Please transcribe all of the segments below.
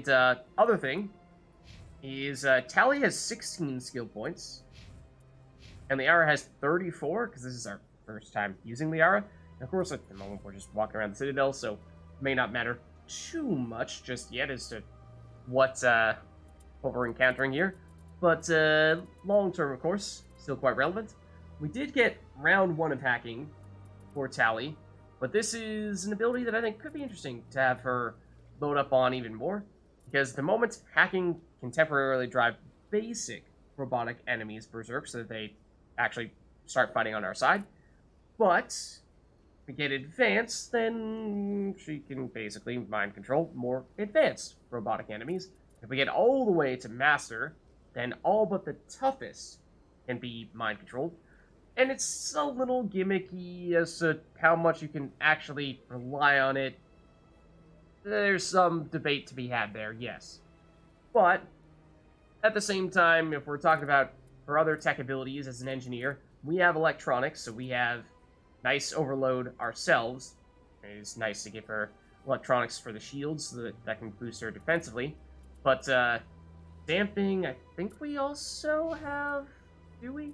And other thing is Tally has 16 skill points, and Liara has 34, because this is our first time using Liara. And of course, at the moment, we're just walking around the Citadel, so it may not matter too much just yet as to what we're encountering here. But long term, of course, still quite relevant. We did get round 1 of hacking for Tally, but this is an ability that I think could be interesting to have her load up on even more, because at the moment, hacking can temporarily drive basic robotic enemies berserk so that they actually start fighting on our side. But if we get advanced, then she can basically mind control more advanced robotic enemies. If we get all the way to master, then all but the toughest can be mind controlled. And it's a little gimmicky as to how much you can actually rely on it. There's some debate to be had there, yes. But at the same time, if we're talking about her other tech abilities as an engineer, we have electronics, so we have nice overload ourselves. It's nice to give her electronics for the shields so that can boost her defensively. But damping, I think we also have... Do we?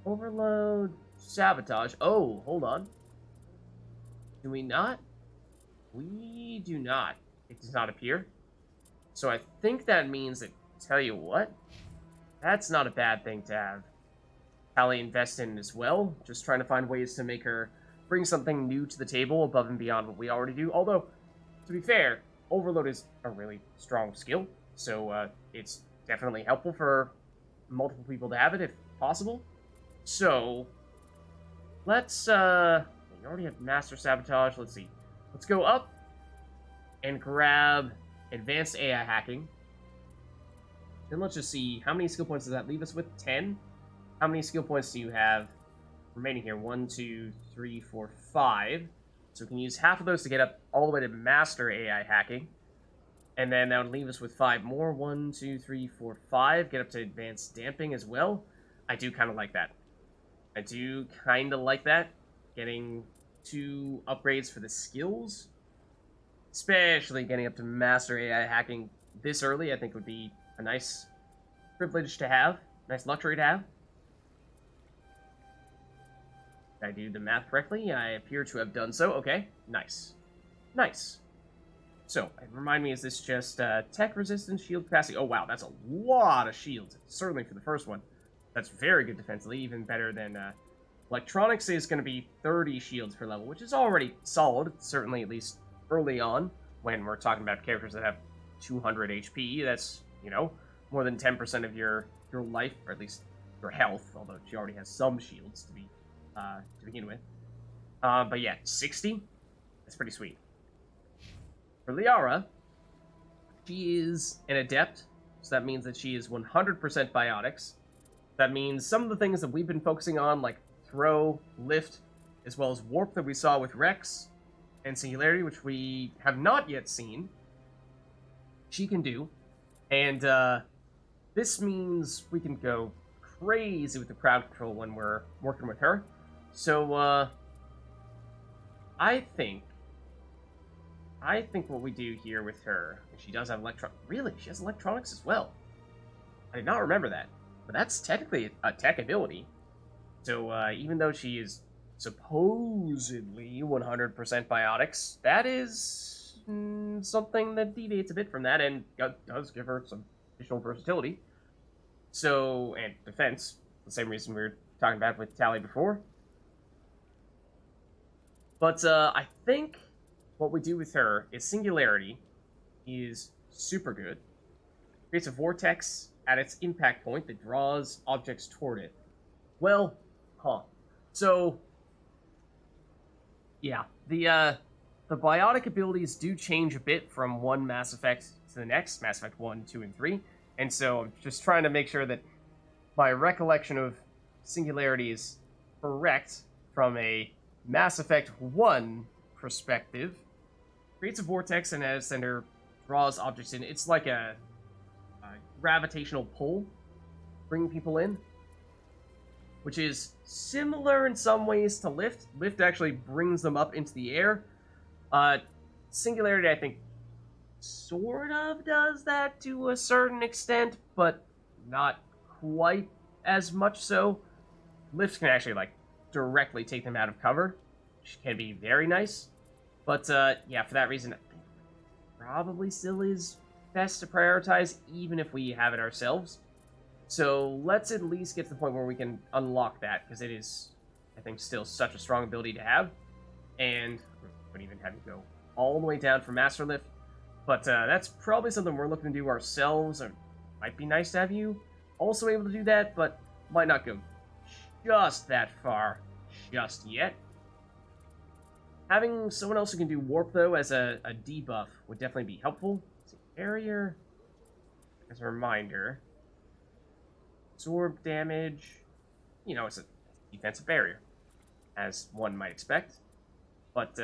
Overload, sabotage. Oh, hold on. Do we not? We do not. It does not appear. So I think that means that, tell you what, that's not a bad thing to have Tally invest in as well. Just trying to find ways to make her bring something new to the table above and beyond what we already do. Although, to be fair, Overload is a really strong skill, so it's definitely helpful for multiple people to have it if possible. So, let's, we already have Master Sabotage. Let's see. Let's go up and grab Advanced AI Hacking. Then let's just see, how many skill points does that leave us with? 10? How many skill points do you have remaining here? 1, 2, 3, 4, 5. So we can use half of those to get up all the way to Master AI Hacking. And then that would leave us with 5 more. 1, 2, 3, 4, 5. Get up to Advanced Damping as well. I do kind of like that. I do kind of like that. Getting 2 upgrades for the skills. Especially getting up to Master AI Hacking this early, I think would be a nice privilege to have. Nice luxury to have. Did I do the math correctly? I appear to have done so. Okay, nice. Nice. So, remind me, is this just tech resistance, shield capacity? Oh, wow, that's a lot of shields. Certainly for the first one. That's very good defensively, even better than... electronics is going to be 30 shields per level, which is already solid, certainly at least early on, when we're talking about characters that have 200 HP. That's, you know, more than 10% of your life, or at least your health, although she already has some shields to begin with. But yeah, 60? That's pretty sweet. For Liara, she is an adept, so that means that she is 100% biotics. That means some of the things that we've been focusing on, like throw, lift, as well as warp that we saw with Rex, and Singularity, which we have not yet seen, she can do. And this means we can go crazy with the crowd control when we're working with her. So, I think what we do here with her, she does have really, she has electronics as well. I did not remember that. But that's technically a tech ability. So, even though she is supposedly 100% biotics, that is something that deviates a bit from that and does give her some additional versatility. So, and defense, the same reason we were talking about with Tally before. But I think what we do with her is Singularity is super good. Creates a vortex at its impact point that draws objects toward it. Well, so, yeah, the biotic abilities do change a bit from one Mass Effect to the next, Mass Effect 1, 2, and 3, and so I'm just trying to make sure that my recollection of Singularity is correct from a Mass Effect 1 perspective. Creates a vortex and as center draws objects in. It's like a gravitational pull, bringing people in, which is similar in some ways to Lift. Lift actually brings them up into the air. Singularity, I think, sort of does that to a certain extent, but not quite as much so. Lifts can actually, like, directly take them out of cover, which can be very nice. But, yeah, for that reason, I think probably still is best to prioritize, even if we have it ourselves. So let's at least get to the point where we can unlock that, because it is, I think, still such a strong ability to have. And we wouldn't even have to go all the way down for Master Lift. But that's probably something we're looking to do ourselves. It might be nice to have you also able to do that, but might not go just that far just yet. Having someone else who can do Warp, though, as a debuff would definitely be helpful. Barrier, as a reminder, absorb damage. You know, it's a defensive barrier, as one might expect. But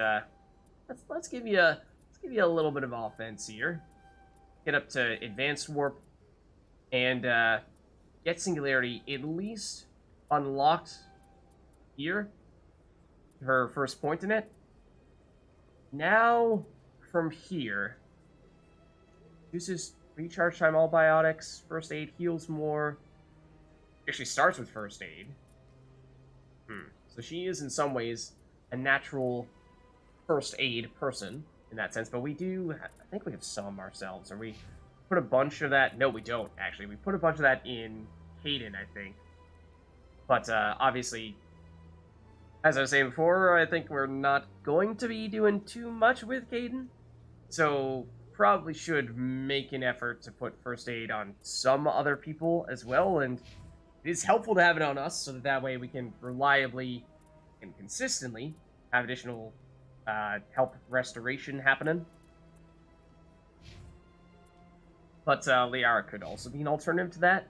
let's give you a little bit of offense here. Get up to advanced warp and get singularity at least unlocked here. Her first point in it. Now from here, uses recharge time, all biotics, first aid, heals more. Actually starts with first aid. So she is in some ways a natural first aid person in that sense, but we do, I think we have some ourselves, or we put a bunch of that, no we don't actually, we put a bunch of that in Hayden, I think. But obviously, as I was saying before, I think we're not going to be doing too much with Caden, so probably should make an effort to put first aid on some other people as well, and it is helpful to have it on us, so that way we can reliably and consistently have additional health restoration happening. But Liara could also be an alternative to that.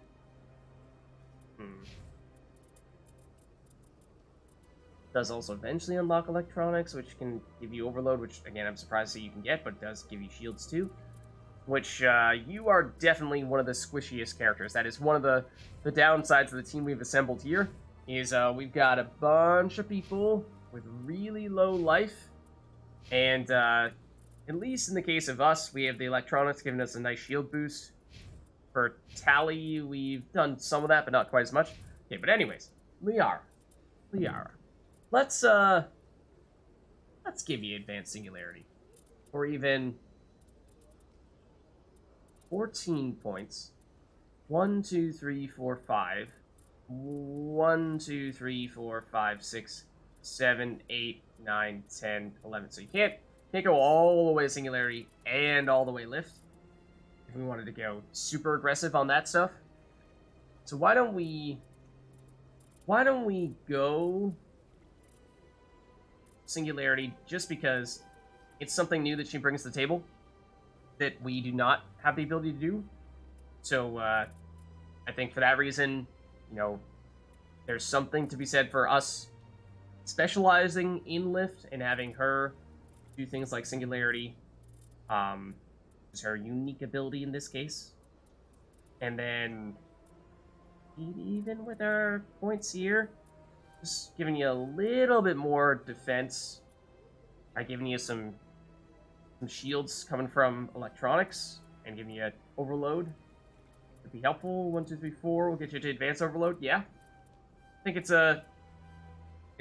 Does also eventually unlock electronics, which can give you overload, which, again, I'm surprised that you can get, but does give you shields too. Which, you are definitely one of the squishiest characters. That is one of the downsides of the team we've assembled here, is we've got a bunch of people with really low life, and at least in the case of us, we have the electronics giving us a nice shield boost. For Tally, we've done some of that, but not quite as much. Okay, but anyways, Liara. Let's give you advanced singularity, or even 14 points. 1, 2, 3, 4, 5. 1, 2, 3, 4, 5, 6, 7, 8, 9, 10, 11. So you can't go all the way to singularity and all the way lift if we wanted to go super aggressive on that stuff. So why don't we go singularity, just because it's something new that she brings to the table that we do not have the ability to do. So I think for that reason, you know, there's something to be said for us specializing in lift and having her do things like singularity, is her unique ability in this case. And then even with our points here, just giving you a little bit more defense by giving you some shields coming from electronics and giving you an overload would be helpful. 1, 2, 3, 4 will get you to advanced overload. Yeah, I think it's a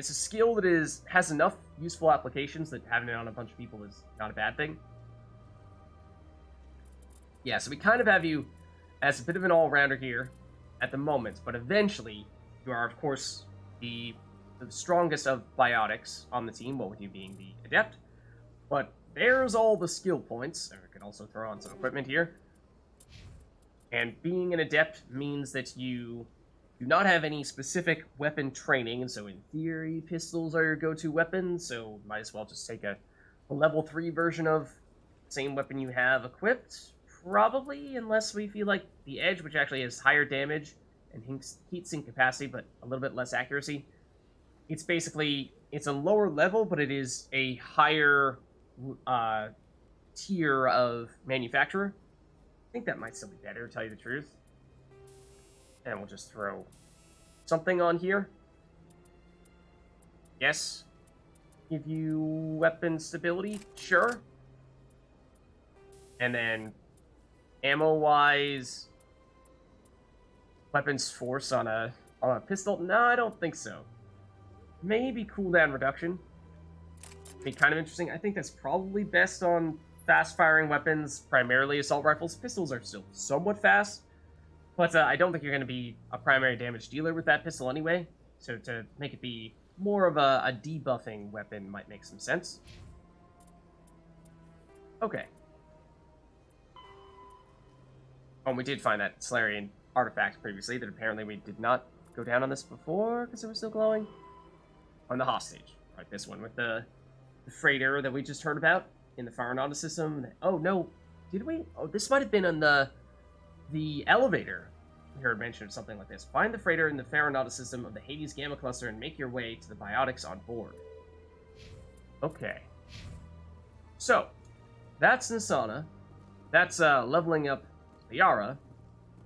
skill that has enough useful applications that having it on a bunch of people is not a bad thing. Yeah, so we kind of have you as a bit of an all-rounder here at the moment, but eventually you are, of course, the strongest of biotics on the team, well, with you being the adept. But there's all the skill points. I could also throw on some equipment here. And being an adept means that you do not have any specific weapon training, and so in theory, pistols are your go-to weapon, so might as well just take a level 3 version of the same weapon you have equipped, probably, unless we feel like the Edge, which actually has higher damage and heat sink capacity, but a little bit less accuracy. It's basically, it's a lower level, but it is a higher tier of manufacturer. I think that might still be better, to tell you the truth. And we'll just throw something on here. Yes. Give you weapon stability? Sure. And then ammo-wise, weapons force on a pistol? No, I don't think so. Maybe cooldown reduction. Be kind of interesting. I think that's probably best on fast-firing weapons, primarily assault rifles. Pistols are still somewhat fast, but I don't think you're going to be a primary damage dealer with that pistol anyway. So to make it be more of a debuffing weapon might make some sense. Okay. Oh, we did find that Solarian artifact previously that apparently we did not go down on this before because it was still glowing. On the hostage. Right, this one with the freighter that we just heard about in the Faranata system. Oh, no. Did we? Oh, this might have been on the elevator. We heard mention of something like this. Find the freighter in the Faranata system of the Hades Gamma Cluster and make your way to the biotics on board. Okay. So, that's Nisana. That's leveling up Liara.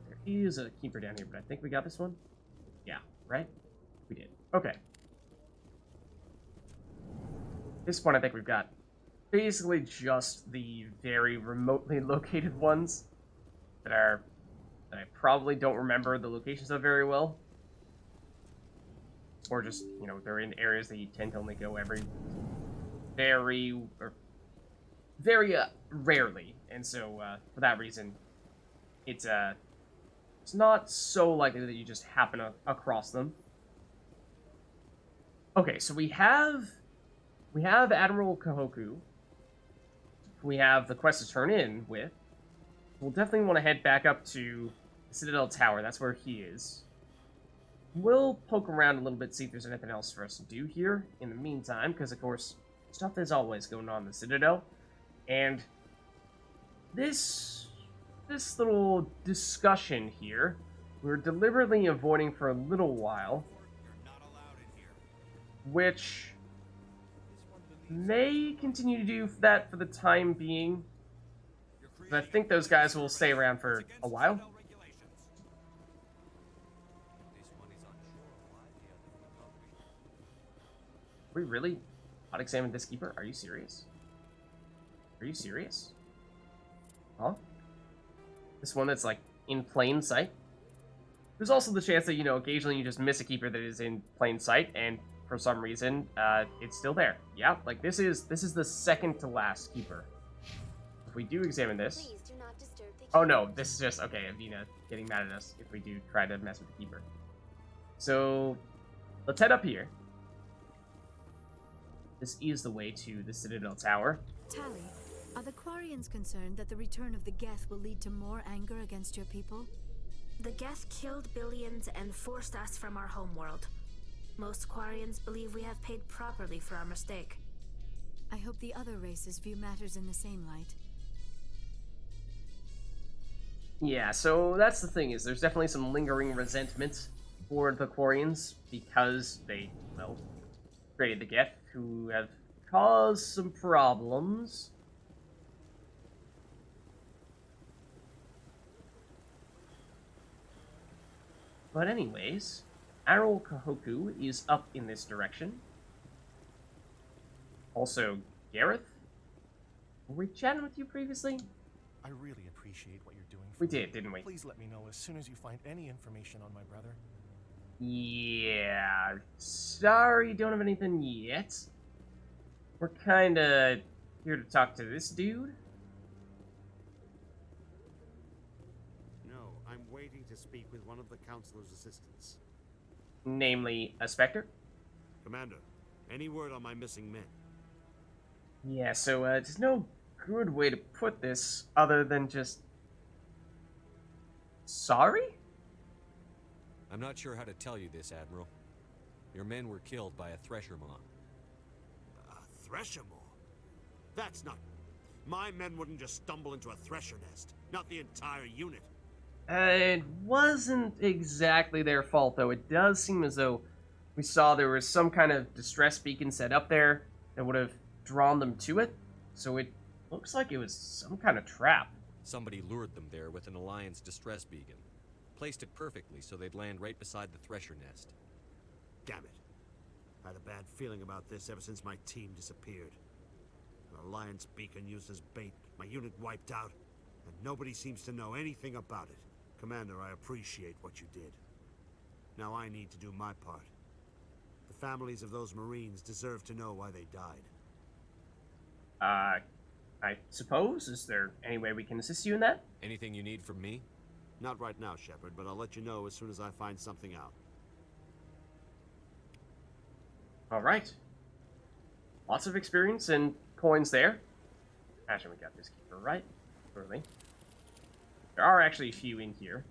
There is a keeper down here, but I think we got this one. Yeah, right? We did. Okay. At this point, I think we've got basically just the very remotely located ones that I probably don't remember the locations of very well. Or just, you know, they're in areas that you tend to only go very rarely. And so, for that reason, it's not so likely that you just happen across them. Okay, so we have Admiral Kahoku. We have the quest to turn in with. We'll definitely want to head back up to the Citadel Tower. That's where he is. We'll poke around a little bit, see if there's anything else for us to do here in the meantime, because, of course, stuff is always going on in the Citadel. And this little discussion here, we're deliberately avoiding for a little while, which may continue to do that for the time being. I think those guys will stay around for a while. We really hot examined this keeper? Are you serious? Are you serious? Huh? This one that's like in plain sight? There's also the chance that, you know, occasionally you just miss a keeper that is in plain sight, and for some reason, it's still there. Yeah, like this is the second to last keeper. If we do examine this... Oh no, this is just, okay, Avina getting mad at us if we do try to mess with the keeper. So, let's head up here. This is the way to the Citadel Tower. Tally, are the Quarians concerned that the return of the Geth will lead to more anger against your people? The Geth killed billions and forced us from our homeworld. Most Quarians believe we have paid properly for our mistake. I hope the other races view matters in the same light. Yeah, so that's the thing, is there's definitely some lingering resentment for the Quarians because they, well, created the Geth, who have caused some problems. But anyways, Admiral Kahoku is up in this direction. Also, Gareth? Were we chatting with you previously? I really appreciate what you're doing for We me. did, didn't we? Please let me know as soon as you find any information on my brother. Yeah, sorry, don't have anything yet. We're kinda here to talk to this dude. No, I'm waiting to speak with one of the Councilor's assistants. Namely, a Spectre. Commander, any word on my missing men? Yeah, so there's no good way to put this other than just... Sorry? I'm not sure how to tell you this, Admiral. Your men were killed by a Thresher Maw. A Thresher Maw? That's not... My men wouldn't just stumble into a Thresher nest. Not the entire unit. It wasn't exactly their fault, though. It does seem as though we saw there was some kind of distress beacon set up there that would have drawn them to it. So it looks like it was some kind of trap. Somebody lured them there with an Alliance distress beacon. Placed it perfectly so they'd land right beside the Thresher nest. Damn it. I had a bad feeling about this ever since my team disappeared. An Alliance beacon used as bait, my unit wiped out, and nobody seems to know anything about it. Commander, I appreciate what you did. Now I need to do my part. The families of those Marines deserve to know why they died. I suppose? Is there any way we can assist you in that? Anything you need from me? Not right now, Shepard, but I'll let you know as soon as I find something out. Alright. Lots of experience and coins there. Actually, we got this keeper right. Early. There are actually a few in here.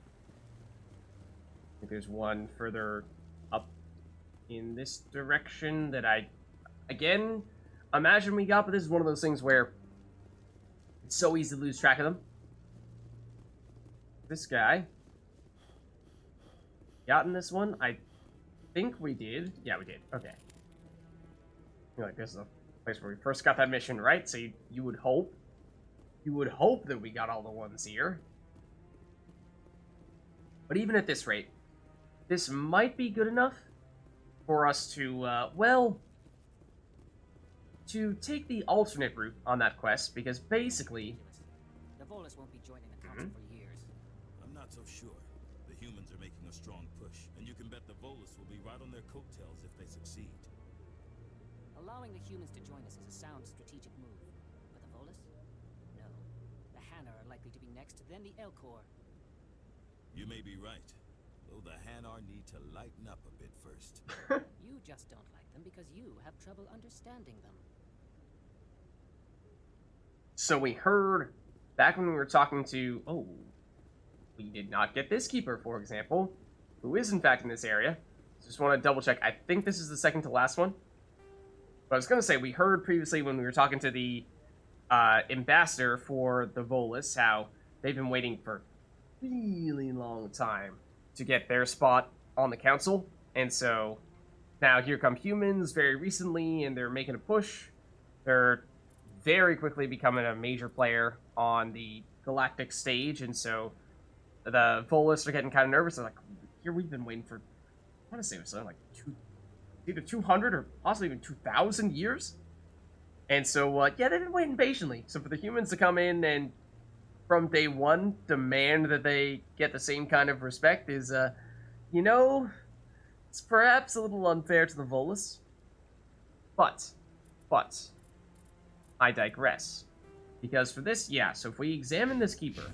I think there's one further up in this direction that I, again, imagine we got, but this is one of those things where it's so easy to lose track of them. This guy. Got in this one? I think we did. Yeah, we did. Okay. Like, this is the place where we first got that mission, right? So you would hope. You would hope that we got all the ones here. But even at this rate, this might be good enough for us to, well, to take the alternate route on that quest, because basically... The Volus won't be joining the Council for years. I'm not so sure. The humans are making a strong push, and you can bet the Volus will be right on their coattails if they succeed. Allowing the humans to join us is a sound strategic move. But the Volus? No. The Hanar are likely to be next, then the Elcor. You may be right, though the Hanar need to lighten up a bit first. You just don't like them because you have trouble understanding them. So we heard, back when we were talking to, oh, we did not get this keeper, for example, who is in fact in this area. Just want to double check. I think this is the second to last one. But I was going to say, we heard previously when we were talking to the ambassador for the Volus, how they've been waiting for a really long time to get their spot on the council. And so now here come humans very recently, and they're making a push. They're very quickly becoming a major player on the galactic stage, and so the Volus are getting kind of nervous. They're like, here we've been waiting for, I want to say it was something like either 200 or possibly even 2,000 years. And so, yeah, they've been waiting patiently. So for the humans to come in and from day one demand that they get the same kind of respect is, you know, it's perhaps a little unfair to the Volus. But, I digress. Because for this, yeah, so if we examine this keeper,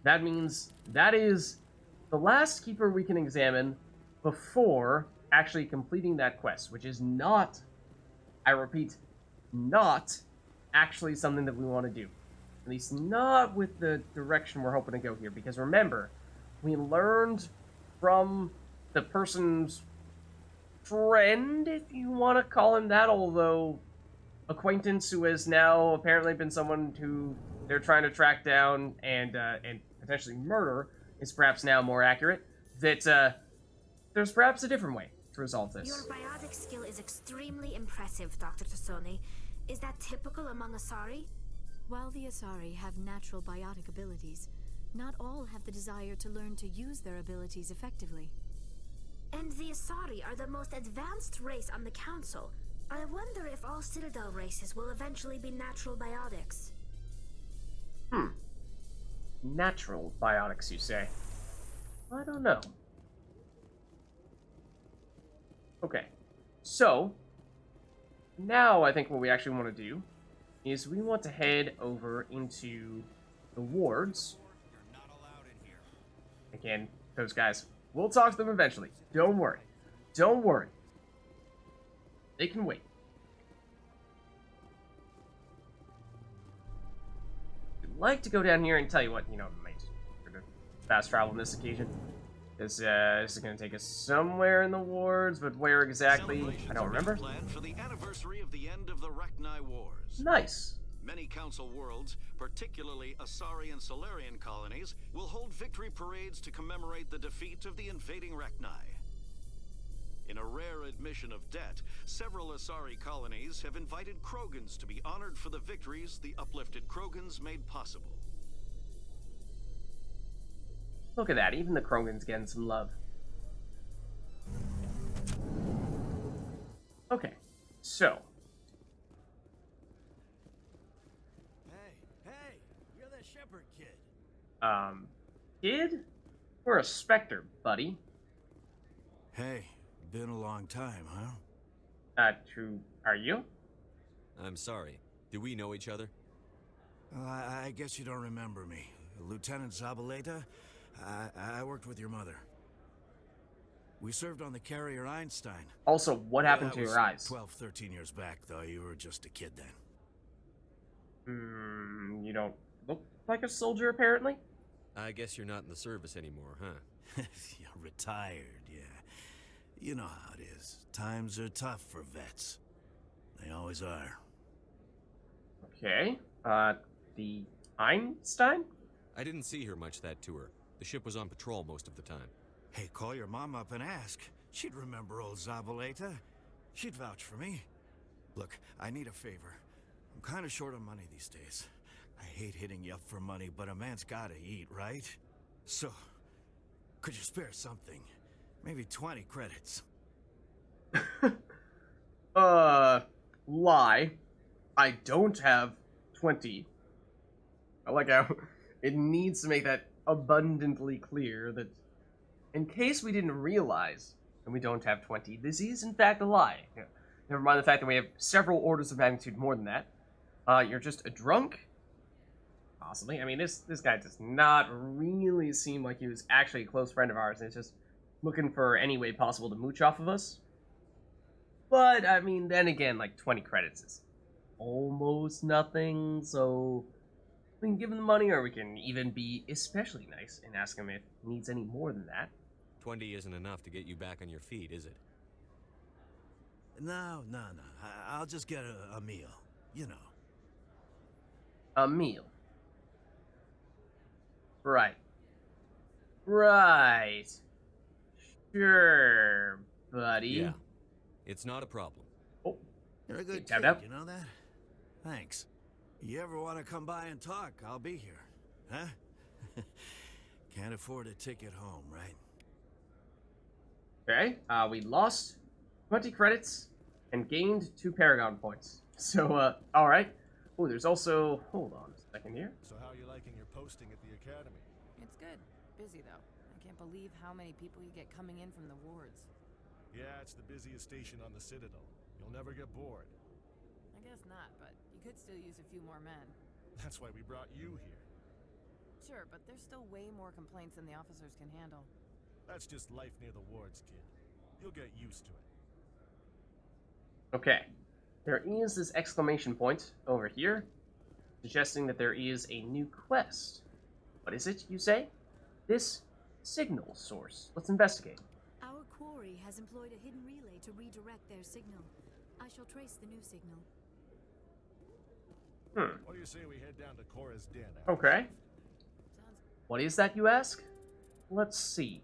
that means that is the last keeper we can examine before actually completing that quest, which is not, I repeat, not actually something that we want to do. At least not with the direction we're hoping to go here, because remember, we learned from the person's friend, if you want to call him that, although acquaintance who has now apparently been someone who they're trying to track down and potentially murder is perhaps now more accurate, that there's perhaps a different way to resolve this. Your biotic skill is extremely impressive, Dr. Tassoni. Is that typical among Asari? While the Asari have natural biotic abilities, not all have the desire to learn to use their abilities effectively. And the Asari are the most advanced race on the Council. I wonder if all Citadel races will eventually be natural biotics. Natural biotics, you say? I don't know. Okay, so now I think what we actually want to do is we want to head over into the wards. You're not allowed in here. Again, those guys, we'll talk to them eventually. Don't worry. Don't worry. They can wait. I'd like to go down here and tell you what, you know, might fast travel on this occasion. This is going to take us somewhere in the wards, but where exactly, I don't remember. Planned for the anniversary of the end of the Rachni Wars. Nice. Many Council worlds, particularly Asari and Solarian colonies, will hold victory parades to commemorate the defeat of the invading Rachni. In a rare admission of debt, several Asari colonies have invited Krogans to be honored for the victories the uplifted Krogans made possible. Look at that, even the Krogan's getting some love. Okay, so Shepard kid. Kid? We're a Spectre, buddy. Hey, been a long time, huh? Who are you? I'm sorry. Do we know each other? Well, I guess you don't remember me. Lieutenant Zabaleta? I worked with your mother. We served on the carrier Einstein. Also, what happened to your eyes? 12, 13 years back, though. You were just a kid then. You don't look like a soldier, apparently? I guess you're not in the service anymore, huh? You're retired, yeah. You know how it is. Times are tough for vets. They always are. Okay. The Einstein? I didn't see her much that tour. The ship was on patrol most of the time. Hey, call your mom up and ask. She'd remember old Zabaleta. She'd vouch for me. Look, I need a favor. I'm kind of short on money these days. I hate hitting you up for money, but a man's gotta eat, right? So, could you spare something? Maybe 20 credits. Lie. I don't have 20. I like how it needs to make that abundantly clear that in case we didn't realize and we don't have 20, this is in fact a lie. Yeah. Never mind the fact that we have several orders of magnitude more than that. You're just a drunk? Possibly. I mean, this guy does not really seem like he was actually a close friend of ours, and he's just looking for any way possible to mooch off of us. But, I mean, then again, like, 20 credits is almost nothing, so we can give him the money, or we can even be especially nice and ask him if he needs any more than that. 20 isn't enough to get you back on your feet, is it? No. I'll just get a meal. You know. A meal. Right. Right. Sure, buddy. Yeah. It's not a problem. Oh. You're a good Tap, kid, tap. you know that? Thanks. You ever want to come by and talk, I'll be here. Huh? Can't afford a ticket home, right? Okay, we lost 20 credits and gained 2 Paragon points. So, alright. Oh, there's also... Hold on a second here. So how are you liking your posting at the academy? It's good. Busy, though. I can't believe how many people you get coming in from the wards. Yeah, it's the busiest station on the Citadel. You'll never get bored. I guess not, but you could still use a few more men. That's why we brought you here. Sure, but there's still way more complaints than the officers can handle. That's just life near the wards, kid. You'll get used to it. Okay. There is this exclamation point over here, suggesting that there is a new quest. What is it, you say? This signal source. Let's investigate. Our quarry has employed a hidden relay to redirect their signal. I shall trace the new signal. What do you say we head down to Cora's den? Okay. What is that, you ask? Let's see.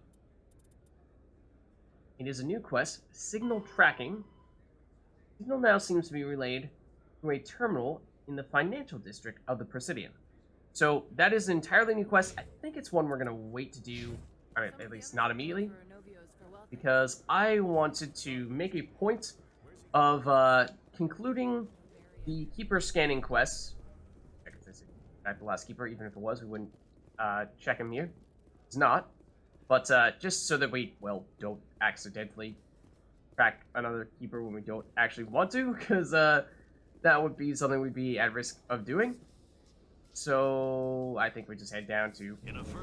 It is a new quest, signal tracking. Signal now seems to be relayed through a terminal in the financial district of the Presidium. So that is an entirely new quest. I think it's one we're going to wait to do, I mean, at least not immediately, because I wanted to make a point of concluding the Keeper scanning quests. Check if this is back the last Keeper, even if it was, we wouldn't check him here. It's not. But just so that we, well, don't accidentally track another Keeper when we don't actually want to, because that would be something we'd be at risk of doing. So I think we just head down to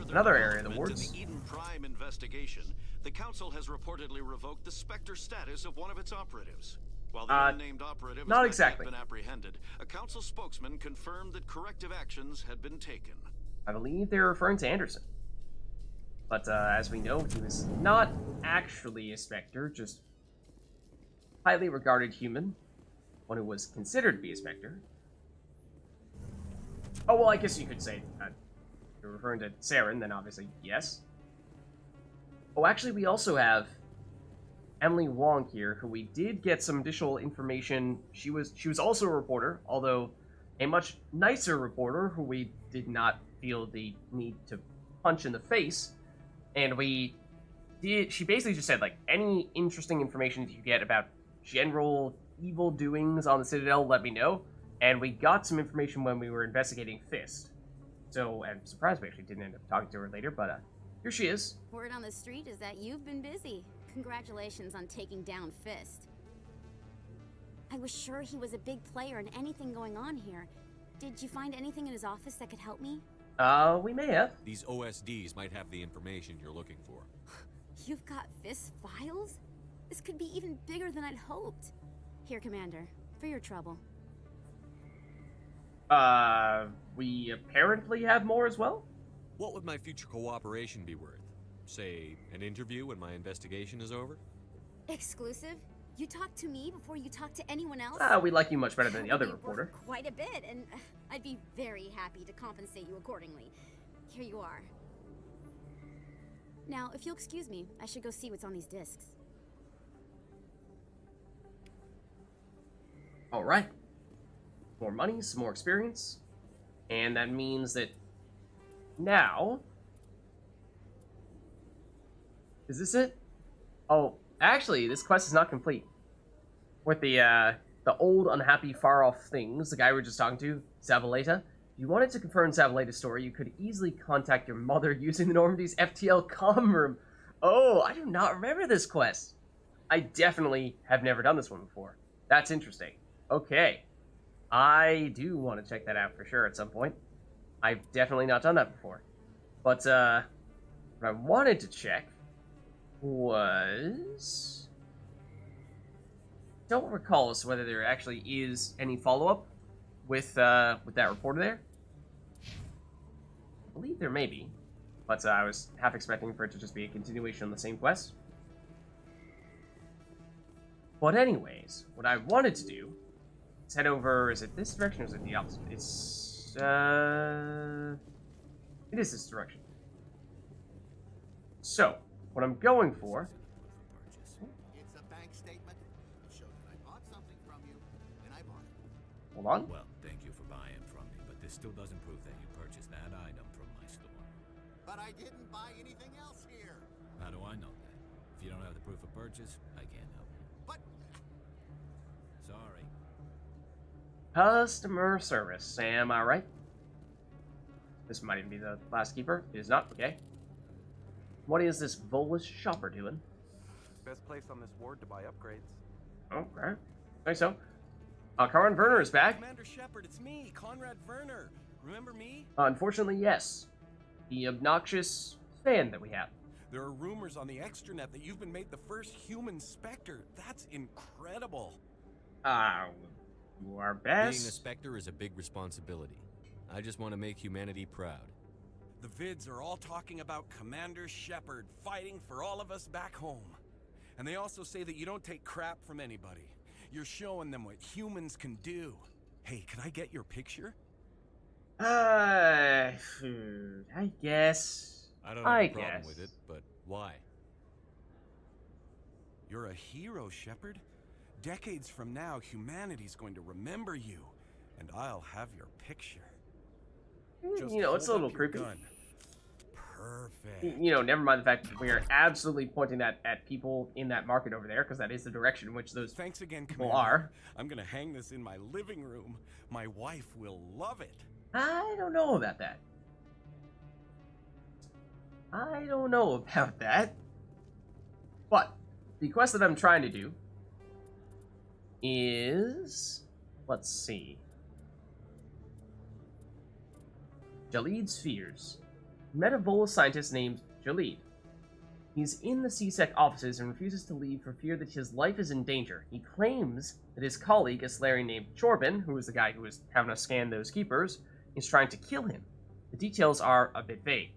another area of the wards. In the Eden Prime investigation, the Council has reportedly revoked the Spectre status of one of its operatives. While the unnamed operative has not not exactly yet been apprehended, a Council spokesman confirmed that corrective actions had been taken. I believe they're referring to Anderson. But as we know, he was not actually a Spectre, just highly regarded human, one who was considered to be a Spectre. Oh, well, I guess you could say you're referring to Saren, then obviously yes. Oh, actually, we also have Emily Wong here, who we did get some additional information. She was also a reporter, although a much nicer reporter who we did not feel the need to punch in the face. And she basically just said, like, any interesting information that you get about general evil doings on the Citadel, let me know. And we got some information when we were investigating Fist. So I'm surprised we actually didn't end up talking to her later, but here she is. Word on the street is that you've been busy. Congratulations on taking down Fist. I was sure he was a big player in anything going on here. Did you find anything in his office that could help me? We may have. These OSDs might have the information you're looking for. You've got Fist files? This could be even bigger than I'd hoped. Here, Commander, for your trouble. We apparently have more as well? What would my future cooperation be worth? Say, an interview when my investigation is over? Exclusive? You talk to me before you talk to anyone else? We like you much better than the other reporter. Quite a bit, and I'd be very happy to compensate you accordingly. Here you are. Now, if you'll excuse me, I should go see what's on these discs. Alright. More money, some more experience. And that means that now... Is this it? Oh, actually, this quest is not complete. With the old, unhappy, far-off things, the guy we were just talking to, Zavaleta. If you wanted to confirm Zavaleta's story, you could easily contact your mother using the Normandy's FTL comm room. Oh, I do not remember this quest. I definitely have never done this one before. That's interesting. Okay. I do want to check that out for sure at some point. I've definitely not done that before. But, what I wanted to check was... Don't recall as to whether there actually is any follow-up with that reporter there. I believe there may be, but I was half expecting for it to just be a continuation on the same quest. But anyways, what I wanted to do is head over... Is it this direction or is it the opposite? It's... It is this direction. So, what I'm going for... It's a bank statement. It shows that I bought something from you, and I bought it. Hold on. Well, thank you for buying from me, but this still doesn't prove that you purchased that item from my store. But I didn't buy anything else here. How do I know that? If you don't have the proof of purchase, I can't help you. But... Sorry. Customer service, am I right? This might even be the last keeper. It is not. Okay. What is this Volus shopper doing? Best place on this ward to buy upgrades. Okay. Think so. Conrad Werner is back. Commander Shepard, it's me, Conrad Werner. Remember me? Unfortunately, yes. The obnoxious fan that we have. There are rumors on the extranet that you've been made the first human Spectre. That's incredible. You are best. Being a Spectre is a big responsibility. I just want to make humanity proud. The Vids are all talking about Commander Shepard fighting for all of us back home. And they also say that you don't take crap from anybody. You're showing them what humans can do. Hey, can I get your picture? I guess. I don't have a problem with it, but why? You're a hero, Shepard. Decades from now, humanity's going to remember you. And I'll have your picture. Just you know, it's a hold little up your creepy. gun. Perfect. You know, never mind the fact that we are absolutely pointing that at people in that market over there, because that is the direction in which those Thanks again, people Commander. are. I'm gonna hang this in my living room. My wife will love it. I don't know about that. I don't know about that. But the quest that I'm trying to do is... Let's see. Jalid's fears. Met a Volus scientist named Jalid. He's in the CSEC offices and refuses to leave for fear that his life is in danger. He claims that his colleague, a Solarian named Chorbin, who is the guy who was having us scan those keepers, is trying to kill him. The details are a bit vague.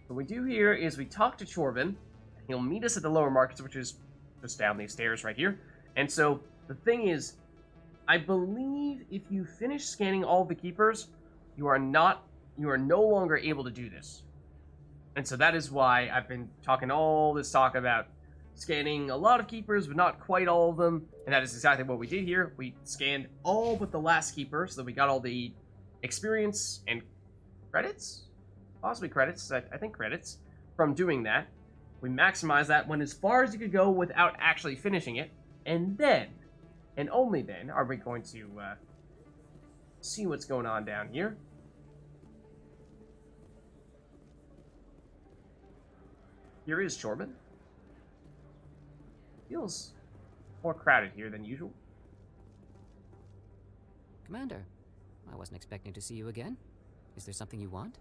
What we do here is we talk to Chorbin. He'll meet us at the lower markets, which is just down these stairs right here. And so, the thing is, I believe if you finish scanning all the keepers, you are no longer able to do this. And so that is why I've been talking all this talk about scanning a lot of keepers, but not quite all of them. And that is exactly what we did here. We scanned all but the last keeper, so that we got all the experience and credits? Possibly credits, I think credits, from doing that. We maximized that, went as far as you could go without actually finishing it. And then, and only then, are we going to see what's going on down here. Here is Chorban. Feels more crowded here than usual. Commander, I wasn't expecting to see you again. Is there something you want?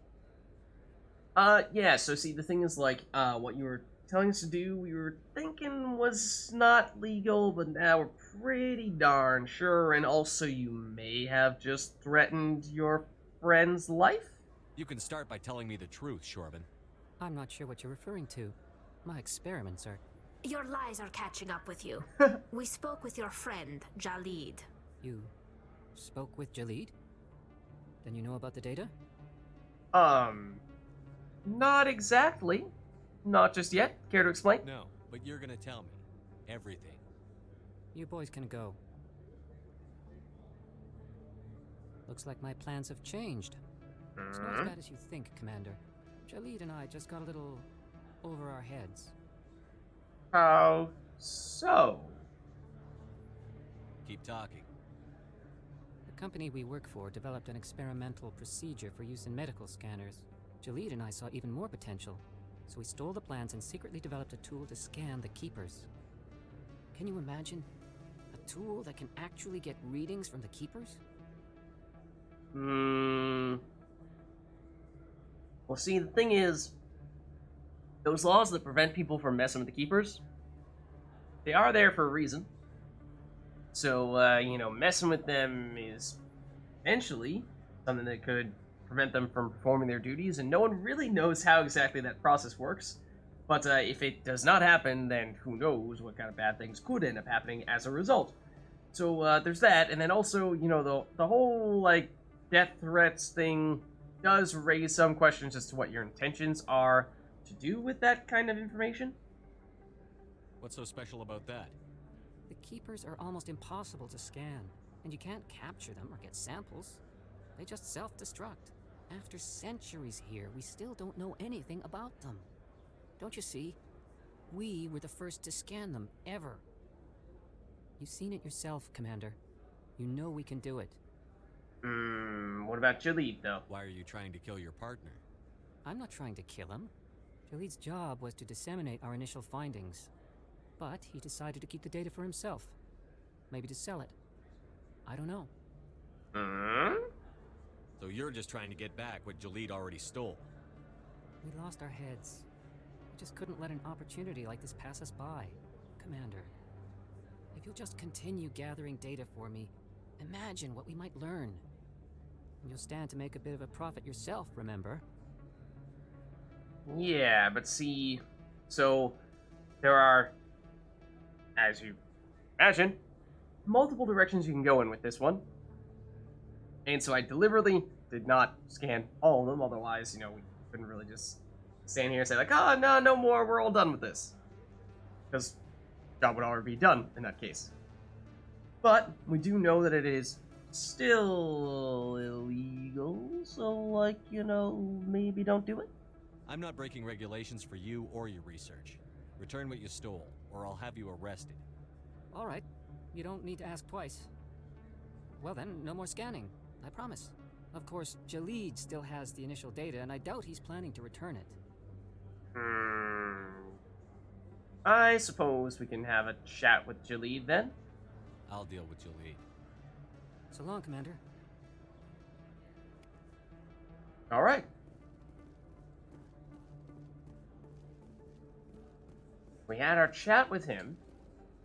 Yeah, so see, the thing is, like, what you were telling us to do, we were thinking was not legal, but now we're pretty darn sure, and also you may have just threatened your friend's life? You can start by telling me the truth, Shorban. I'm not sure what you're referring to. My experiments are... Your lies are catching up with you. We spoke with your friend, Jalid. You spoke with Jalid? Then you know about the data? Not exactly. Not just yet. Care to explain? No, but you're gonna tell me. Everything. You boys can go. Looks like my plans have changed. It's not as bad as you think, Commander. Jalid and I just got a little over our heads. How so? Keep talking. The company we work for developed an experimental procedure for use in medical scanners. Jalid and I saw even more potential, so we stole the plans and secretly developed a tool to scan the Keepers. Can you imagine? A tool that can actually get readings from the Keepers? Well, see, the thing is, those laws that prevent people from messing with the Keepers, they are there for a reason. So, you know, messing with them is eventually something that could prevent them from performing their duties, and no one really knows how exactly that process works. But if it does not happen, then who knows what kind of bad things could end up happening as a result. So, there's that, and then also, you know, the whole, like, death threats thing does raise some questions as to what your intentions are to do with that kind of information. What's so special about that? The Keepers are almost impossible to scan, and you can't capture them or get samples. They just self-destruct. After centuries here, we still don't know anything about them. Don't you see? We were the first to scan them, ever. You've seen it yourself, Commander. You know we can do it. What about Jalid, though? Why are you trying to kill your partner? I'm not trying to kill him. Jalid's job was to disseminate our initial findings. But he decided to keep the data for himself. Maybe to sell it. I don't know. So you're just trying to get back what Jalid already stole? We lost our heads. We just couldn't let an opportunity like this pass us by. Commander, if you'll just continue gathering data for me, imagine what we might learn. And you'll stand to make a bit of a profit yourself, remember? Yeah, but see, so there are, as you imagine, multiple directions you can go in with this one. And so I deliberately did not scan all of them, otherwise, you know, we couldn't really just stand here and say like, oh, no more, we're all done with this. Because job would already be done in that case. But we do know that it is still illegal, so, like, you know, maybe don't do it. I'm not breaking regulations for you or your research. Return what you stole, or I'll have you arrested. All right. You don't need to ask twice. Well then, no more scanning. I promise. Of course, Jalid still has the initial data, and I doubt he's planning to return it. I suppose we can have a chat with Jalid then. I'll deal with Jalid. So long, Commander. All right. We had our chat with him.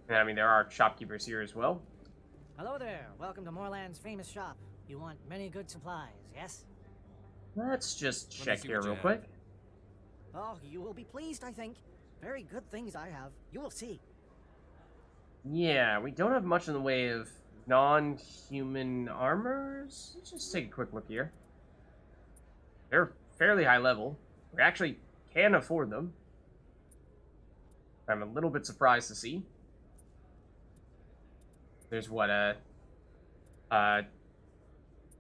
And I mean, there are shopkeepers here as well. Hello there. Welcome to Moorland's famous shop. You want many good supplies, yes? Let's just check here real quick. Oh, you will be pleased, I think. Very good things I have. You will see. Yeah, we don't have much in the way of non-human armors. Let's just take a quick look here. They're fairly high level. We actually can afford them. I'm a little bit surprised to see. There's what,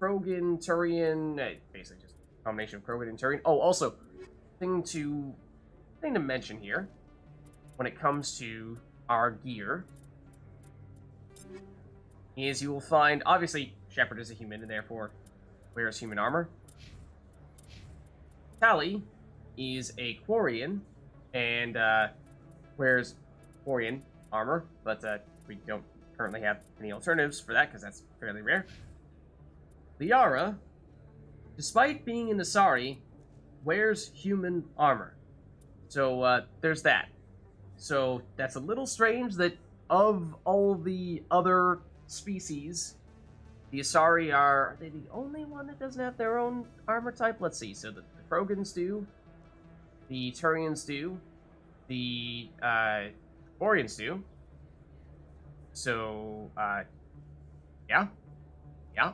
Krogan, Turian, basically just a combination of Krogan and Turian. Oh, also, thing to mention here, when it comes to our gear, is you will find, obviously, Shepard is a human and therefore wears human armor. Tali is a Quarian and wears Quarian armor, but we don't currently have any alternatives for that because that's fairly rare. Liara, despite being an Asari, wears human armor. So there's that. So that's a little strange that of all the other species, the Asari are they the only one that doesn't have their own armor type? Let's see. So the Krogans do, the Turians do, the Quarians do. So yeah,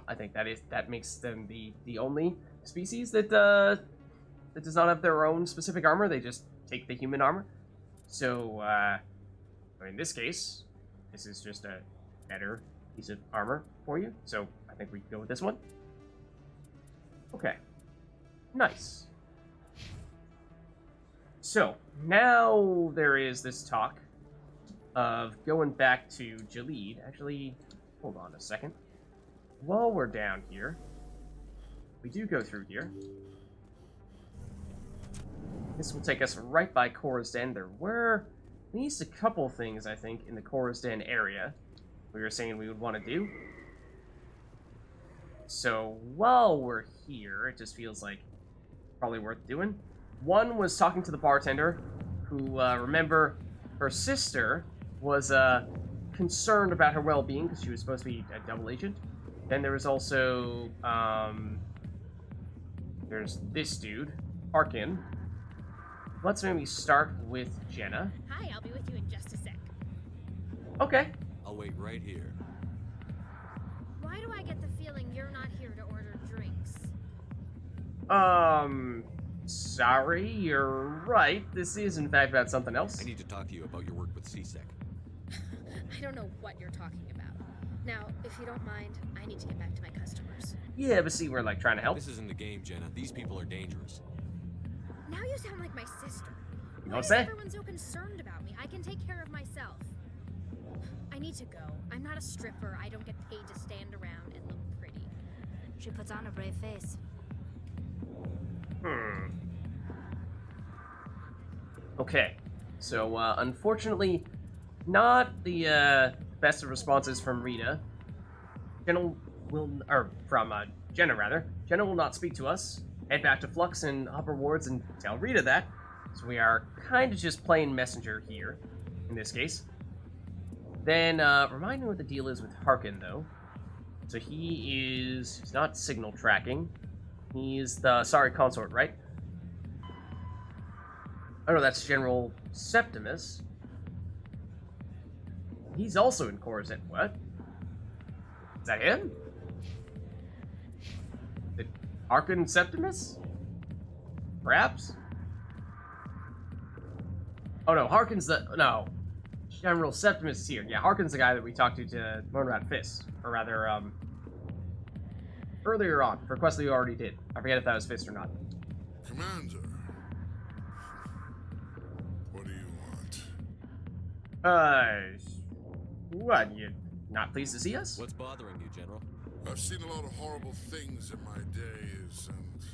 I think that makes them the only species that does not have their own specific armor. They just take the human armor. So in this case, this is just a better piece of armor for you. So I think we can go with this one. Okay, nice. So now there is this talk of going back to Jalid. Actually, hold on a second. While we're down here, we do go through here. This will take us right by Korra's Den. There were at least a couple things, I think, in the Korra's Den area we were saying we would want to do. So while we're here, it just feels like probably worth doing. One was talking to the bartender, who, remember, her sister was concerned about her well-being because she was supposed to be a double agent. Then there was also, there's this dude, Arkin. Let's maybe start with Jenna. Hi, I'll be with you in just a sec. Okay. I'll wait right here. Why do I get the feeling you're not here to order drinks? Sorry, you're right. This is, in fact, about something else. I need to talk to you about your work with CSEC. I don't know what you're talking about. Now, if you don't mind, I need to get back to my customers. Yeah, but see, we're, like, trying to help. This isn't a game, Jenna. These people are dangerous. Now you sound like my sister. Why is everyone so concerned about me? I can take care of myself. I need to go. I'm not a stripper. I don't get paid to stand around and look pretty. She puts on a brave face. Okay. So, unfortunately, not the best of responses from Rita. Jenna will, or from Jenna rather. Jenna will not speak to us. Head back to Flux and Upper Wards and tell Rita that. So we are kind of just playing messenger here, in this case. Then, remind me what the deal is with Harkin, though. So he's not signal tracking. He's the Asari consort, right? Oh no, that's General Septimus. He's also in Coruscant. What? Is that him? The Harkin Septimus? Perhaps? Oh no, Harkin's the... No. General Septimus is here. Yeah, Harkin's the guy that we talked to Monrad Fist. Or rather, earlier on, for a quest that we already did. I forget if that was Fist or not. Commander. What do you want? What? You not pleased to see us? What's bothering you, General? I've seen a lot of horrible things in my days, and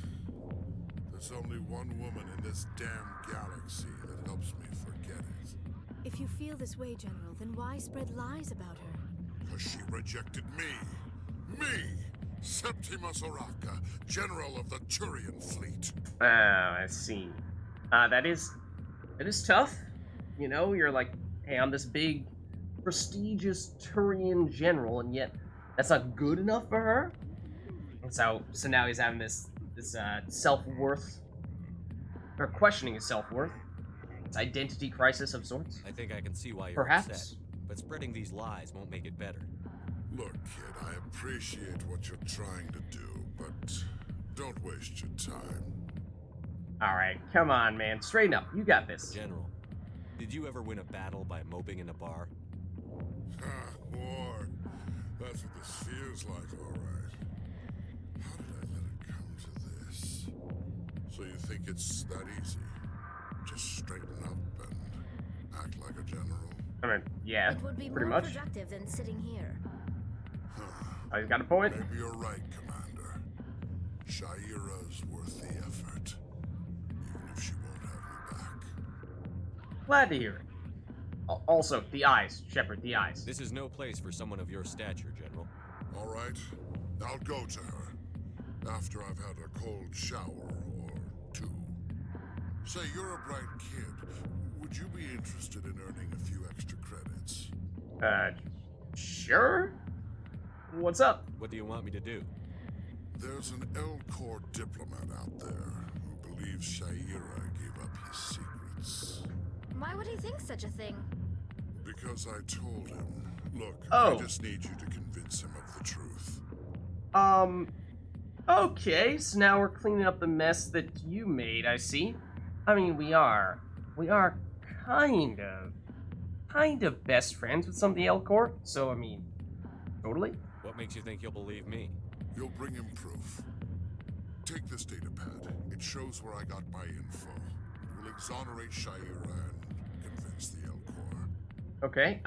there's only one woman in this damn galaxy that helps me forget it. If you feel this way, General, then why spread lies about her? Because she rejected me. Me! Septimus Oraka, General of the Turian Fleet. Oh, I see. It is tough. You know, you're like, hey, I'm this big, prestigious Turian general, and yet that's not good enough for her. And so now he's having this self-worth, or questioning his self-worth. It's identity crisis of sorts. I think I can see why you're Perhaps. upset, but spreading these lies won't make it better. Look, kid, I appreciate what you're trying to do, but don't waste your time. Alright, come on, man. Straighten up. You got this. General, did you ever win a battle by moping in a bar? War. That's what this feels like, alright. How did I let it come to this? So you think it's that easy? Just straighten up and act like a general? I mean, yeah, It would be pretty more much. productive than sitting here. Oh, he's got a point. Maybe you're right, Commander. Shaira's worth the effort. Even if she won't have me back. Glad to hear it. Also, the eyes, Shepard, the eyes. This is no place for someone of your stature, General. All right, I'll go to her. After I've had a cold shower or two. Say, you're a bright kid. Would you be interested in earning a few extra credits? Sure? What's up? What do you want me to do? There's an L-Corps diplomat out there who believes Shaira gave up his secrets. Why would he think such a thing? Because I told him. Look, Oh. I just need you to convince him of the truth. Okay, so now we're cleaning up the mess that you made, I see. I mean, we are kind of best friends with some of the L-Corps, so, I mean, totally. What makes you think you'll believe me? You'll bring him proof. Take this data pad. It shows where I got my info. It will exonerate Shaira and convince the L-Corps. Okay,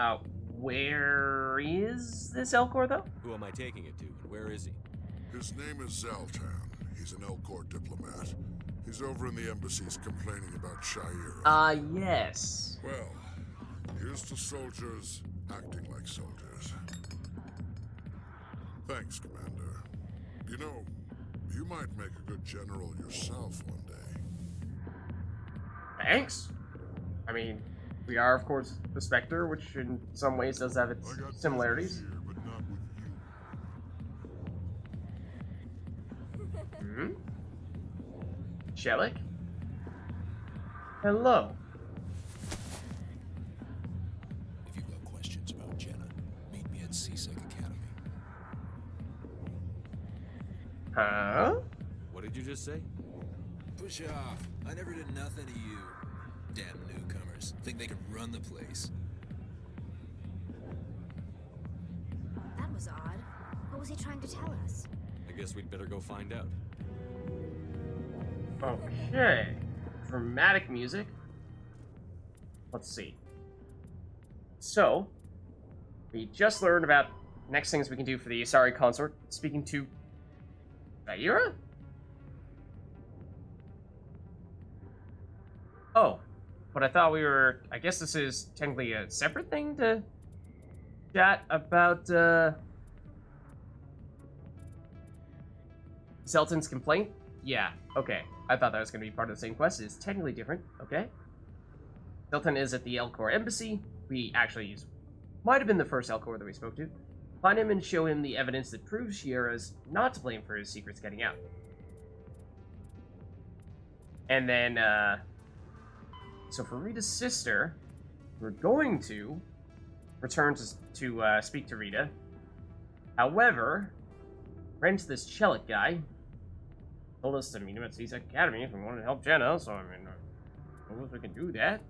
where is this L-Corps, though? Who am I taking it to, and where is he? His name is Zaltan. He's an L-Corps diplomat. He's over in the embassies complaining about Shaira. Yes. Well, here's to soldiers acting like soldiers. Thanks, Commander. You know, you might make a good general yourself one day. Thanks. I mean, we are, of course, the Spectre, which in some ways does have its similarities. Here, but not with you. Shellick? Hello. If you've got questions about Jenna, meet me at Seasick Academy. Huh? What did you just say? Push off. I never did nothing to you. Damn newcomers. Think they can run the place. That was odd. What was he trying to tell us? I guess we'd better go find out. Okay. Dramatic music. Let's see. So, we just learned about next things we can do for the Asari consort. Speaking to Shaira? Oh, but I thought we were... I guess this is technically a separate thing to chat about, Zelton's complaint? Yeah, okay. I thought that was going to be part of the same quest. It's technically different, okay? Zelton is at the L-Corps embassy. We actually might have been the first L-Corps that we spoke to. Find him and show him the evidence that proves Shaira's not to blame for his secrets getting out. And then, so for Rita's sister, we're going to return to speak to Rita. However, ran into this Chelik guy. Told us to meet him at Seasick Academy if we wanted to help Jenna, so I mean, I suppose we can do that.